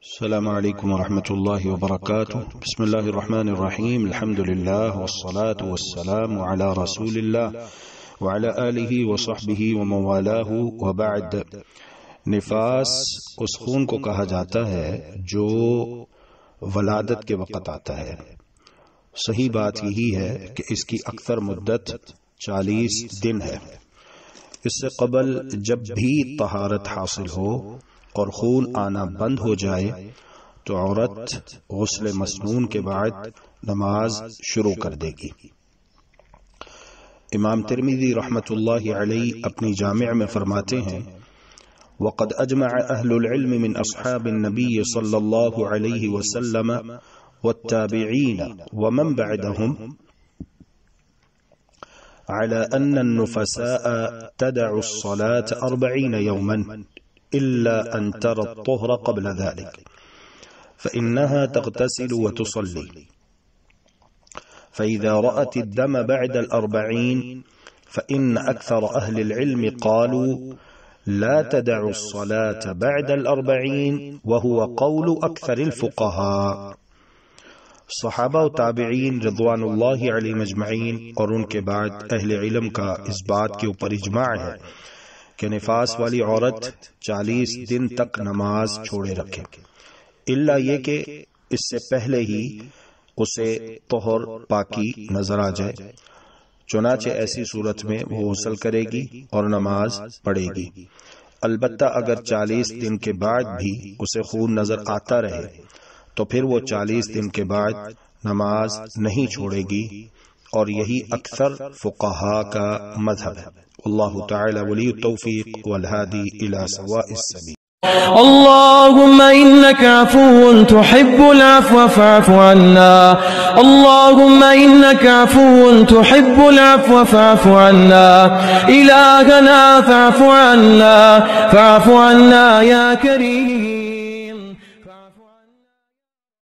السلام علیکم ورحمۃ اللہ وبرکاتہ۔ بسم اللہ الرحمن الرحیم، الحمد للہ والصلاة والسلام علی رسول اللہ وعلی آلہ وصحبہ ومن والہ وبعد۔ نفاس اس خون کو کہا جاتا ہے جو ولادت کے وقت آتا ہے۔ صحیح بات یہی ہے کہ اس کی اکثر مدت 40 دن ہے۔ اس سے قبل جب بھی طہارت حاصل ہو اور خون آنا بند ہو جائے تو عورت غسل مسنون کے بعد نماز شروع کر دے گی۔ امام ترمذی رحمۃ اللہ علیہ اپنی جامع میں فرماتے ہیں، وقد اجمع اہل العلم من اصحاب النبی صلی اللہ علیہ وسلم والتابعین ومن بعدهم على ان النفساء تدع الصلاة 40 يوما إلا أن ترى الطهر قبل ذلك فإنها تغتسل وتصلي، فإذا رأت الدم بعد 40 فإن أكثر أهل العلم قالوا لا تدع الصلاة بعد 40 وهو قول أكثر الفقهاء۔ صحابہ و تابعین رضوان اللہ علیہم اجمعین اور ان کے بعد اہل علم کا اس بات کے اوپر اجماع ہے کہ نفاس والی عورت 40 دن تک نماز چھوڑے رکھے، الا یہ کہ اس سے پہلے ہی اسے طہر پاکی نظر آ جائے، چنانچہ ایسی صورت میں وہ غسل کرے گی اور نماز پڑھے گی۔ البتہ اگر 40 دن کے بعد بھی اسے خون نظر آتا رہے تو پھر وہ 40 دن کے بعد نماز نہیں چھوڑے گی، اور یہی اکثر فقہاء کا مذہب ہے۔ اللہ تعالی ولی التوفیق والہادی الی سواء السبیل۔ اللهم إنك عفو تحب العفو فاعف عنا، اللهم إنك عفو تحب العفو فاعف عنا، إلهنا فاعف عنا يا كريم۔